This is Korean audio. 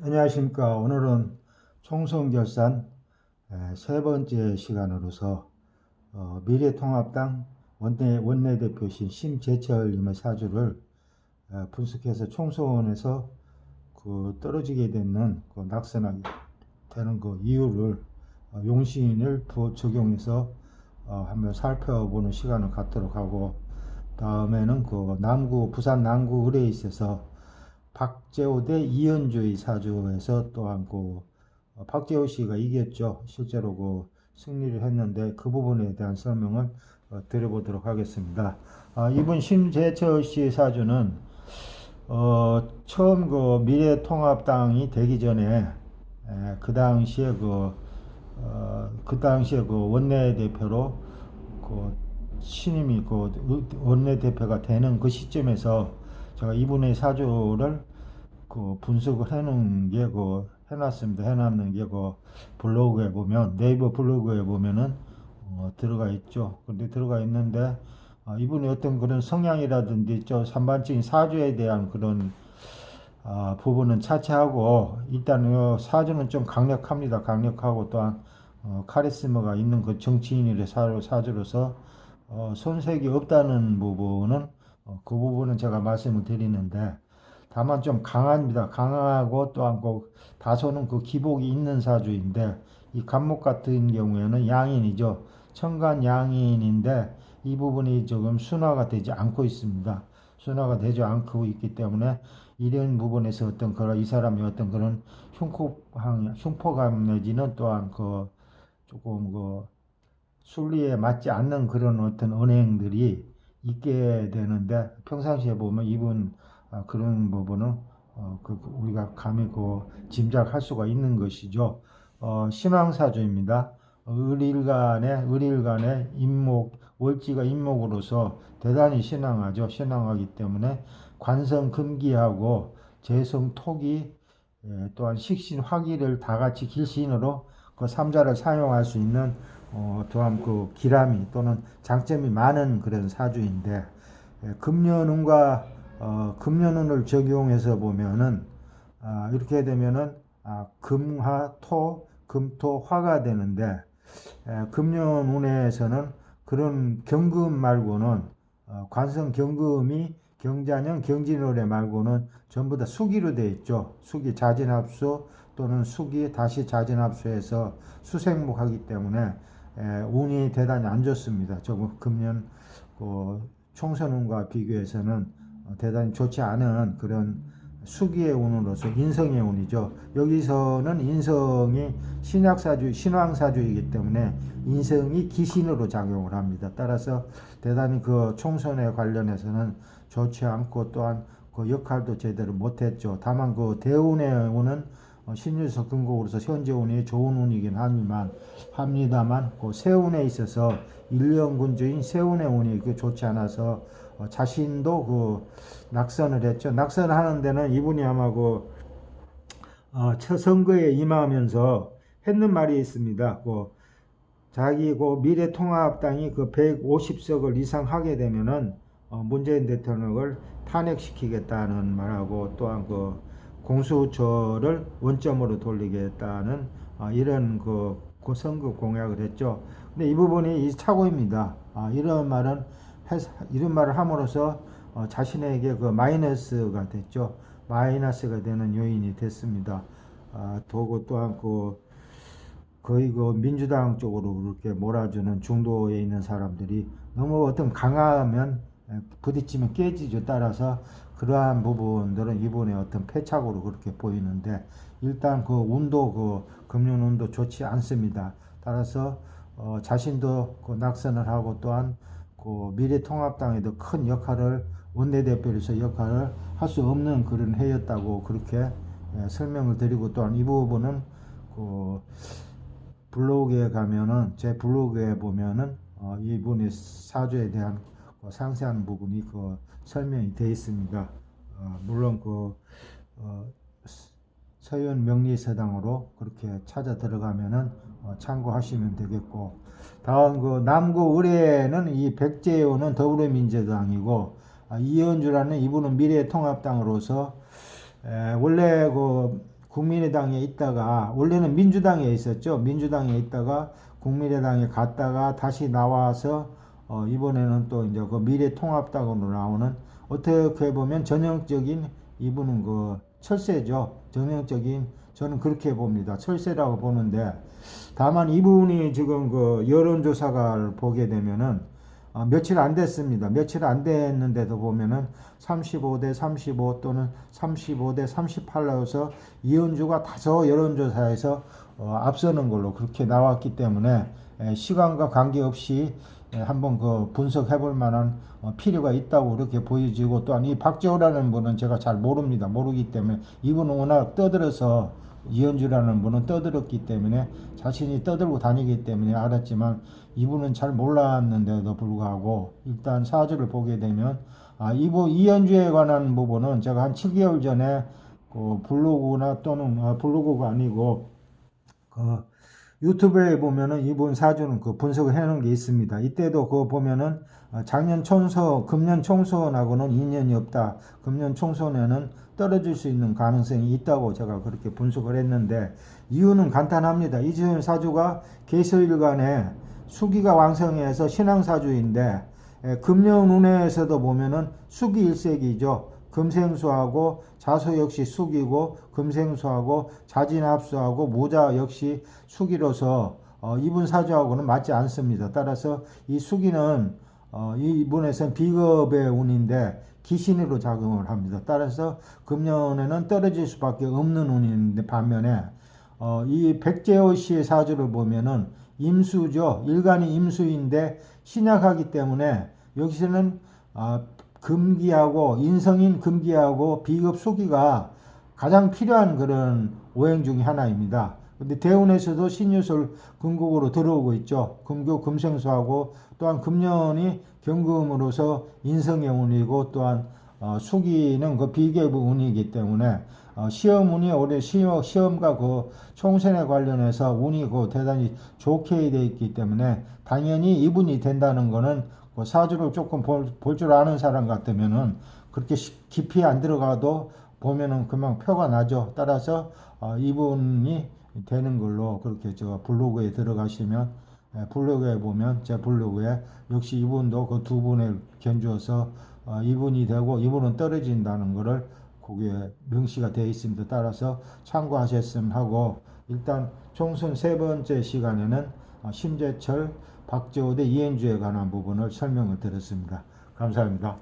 안녕하십니까. 오늘은 총선 결산 세 번째 시간으로서 미래통합당 원내대표신 심재철님의 사주를 분석해서 총선에서 그 떨어지게 되는 그 낙선하게 되는 그 이유를 용신을 적용해서 한번 살펴보는 시간을 갖도록 하고, 다음에는 그 부산 남구 을에 있어서 박재호 대 이현주의 사주에서 또한 박재호 씨가 이겼죠. 실제로 승리를 했는데 그 부분에 대한 설명을 드려보도록 하겠습니다. 이분 심재철 씨 사주는 처음 미래통합당이 되기 전에 그 당시에 원내대표로 신임이 원내대표가 되는 그 시점에서 제가 이분의 사주를 분석을 해놨습니다. 해놨는 게 블로그에 보면, 네이버 블로그에 보면은 들어가 있죠. 근데 들어가 있는데 이분의 어떤 그런 성향이라든지 산반적인 사주에 대한 그런 부분은 차치하고, 일단 사주는 좀 강력합니다. 강력하고 또한 카리스마가 있는 그 정치인의 사주로서 손색이 없다는 부분은 그 부분은 제가 말씀을 드리는데, 다만 좀 강합니다. 강하고 또한 다소는 기복이 있는 사주인데, 이 간목 같은 경우에는 양인이죠. 천간 양인인데 이 부분이 조금 순화가 되지 않고 있습니다. 순화가 되지 않고 있기 때문에 이런 부분에서 이 사람이 어떤 그런 흉포감 내지는 또한 조금 순리에 맞지 않는 그런 어떤 언행들이 있게 되는데, 평상시에 보면 이분 그런 부분은 우리가 감히 짐작할 수가 있는 것이죠. 신왕사주입니다. 을일간의 임목, 월지가 임목으로서 대단히 신앙하죠. 신앙하기 때문에 관성금기하고 재성토기, 또한 식신 화기를 다 같이 길신으로 삼자를 사용할 수 있는 또한 기람이 또는 장점이 많은 그런 사주인데, 금년운과 금년운을 적용해서 보면은 이렇게 되면은 금화토 금토화가 되는데, 금년운에서는 그런 경금 말고는 관성 경금이 경자년 경진월에 말고는 전부 다 수기로 되어 있죠. 수기 자진합수 또는 수기 다시 자진합수해서 수생목하기 때문에 운이 대단히 안 좋습니다. 금년 총선운과 비교해서는 대단히 좋지 않은 그런 수기의 운으로서 인성의 운이죠. 여기서는 인성이 신왕사주이기 때문에 인성이 기신으로 작용을 합니다. 따라서 대단히 총선에 관련해서는 좋지 않고, 또한 역할도 제대로 못했죠. 다만 대운의 운은 신유석 근곡으로서 현재 운이 좋은 운이긴 합니다만 세운에 있어서 일령군주인 세운의 운이 좋지 않아서 자신도 낙선을 했죠. 낙선하는 데는 이분이 아마 선거에 임하면서 했는 말이 있습니다. 자기 미래통합당이 150석을 이상 하게 되면은 문재인 대통령을 탄핵시키겠다는 말하고, 또한 공수처를 원점으로 돌리겠다는 이런 선거 공약을 했죠. 근데 이 부분이 착오입니다. 이런 말을 함으로써 자신에게 마이너스가 됐죠. 마이너스가 되는 요인이 됐습니다. 또한 거의 민주당 쪽으로 그렇게 몰아주는 중도에 있는 사람들이 너무 강하면 부딪히면 깨지죠. 따라서 그러한 부분들은 이번에 패착으로 그렇게 보이는데, 일단 운도 금융운도 좋지 않습니다. 따라서 자신도 낙선을 하고, 또한 미래통합당에도 큰 역할을, 원내대표로서 역할을 할 수 없는 그런 해였다고 그렇게 설명을 드리고, 또한 이 부분은 제 블로그에 보면은 이분의 사주에 대한 상세한 부분이 설명이 되어 있습니다. 물론 서현 명리서당으로 그렇게 찾아 들어가면은 참고하시면 되겠고, 다음 남구 을에는 이 백재호는 더불어민주당이고, 이현주라는 이분은 미래통합당으로서 원래 국민의당에 있다가 원래는 민주당에 있었죠. 민주당에 있다가 국민의당에 갔다가 다시 나와서 이번에는 또 이제 그 미래통합당으로 나오는, 어떻게 보면 전형적인, 이분은 그 철새죠. 전형적인, 저는 그렇게 봅니다. 철새라고 보는데, 다만 이분이 지금 그 여론조사를 보게 되면은 며칠 안 됐습니다. 며칠 안 됐는데도 보면은 35대 35 또는 35대 38로서 이현주가 다소 여론조사에서 앞서는 걸로 그렇게 나왔기 때문에 시간과 관계없이 한번 그 분석해 볼 만한 필요가 있다고 그렇게 보여지고, 또한 이 박재호라는 분은 제가 잘 모릅니다. 모르기 때문에, 이분은 워낙 떠들어서, 이현주라는 분은 떠들었기 때문에 자신이 떠들고 다니기 때문에 알았지만, 이분은 잘 몰랐는데도 불구하고 일단 사주를 보게 되면, 이현주에 관한 부분은 제가 한 7개월 전에 그 블로그나 또는 블로그가 아니고 그 유튜브에 보면은 이분 사주는 그 분석을 해놓은 게 있습니다. 이때도 그거 보면은 작년 금년 총선하고는 인연이 없다. 금년 총선에는 떨어질 수 있는 가능성이 있다고 제가 그렇게 분석을 했는데, 이유는 간단합니다. 이재훈 사주가 계서일간에 수기가 왕성해서 신앙사주인데, 금년운에서도 보면은 수기 일색이죠. 금생수하고 자수 역시 수기고, 금생수하고 자진합수하고 모자 역시 수기로서 이분 사주하고는 맞지 않습니다. 따라서 이 수기는 이분에서는 비겁의 운인데 기신으로 작용을 합니다. 따라서 금년에는 떨어질 수밖에 없는 운인데, 반면에 이 백재호 씨의 사주를 보면은 임수죠. 일간이 임수인데 신약하기 때문에 여기서는 금기하고, 인성인 금기하고 비급 수기가 가장 필요한 그런 오행 중의 하나입니다. 근데 대운에서도 신유술 금국으로 들어오고 있죠. 금교 금생수하고, 또한 금년이 경금으로서 인성의 운이고, 또한 수기는 그 비계부 운이기 때문에 시험 운이 올해 시험과 그 총선에 관련해서 운이 그 대단히 좋게 되어 있기 때문에, 당연히 이분이 된다는 거는 그 사주를 조금 볼 줄 아는 사람 같으면은 그렇게 깊이 안 들어가도 보면은 금방 표가 나죠. 따라서 이분이 되는 걸로 그렇게 저 블로그에 들어가시면, 블로그에 보면 제 블로그에 역시 이분도 그 두 분을 견주어서 이분이 되고 이분은 떨어진다는 것을 거기에 명시가 되어 있습니다. 따라서 참고하셨으면 하고, 일단 총선 세 번째 시간에는 심재철, 박재호 대 이현주에 관한 부분을 설명을 드렸습니다. 감사합니다.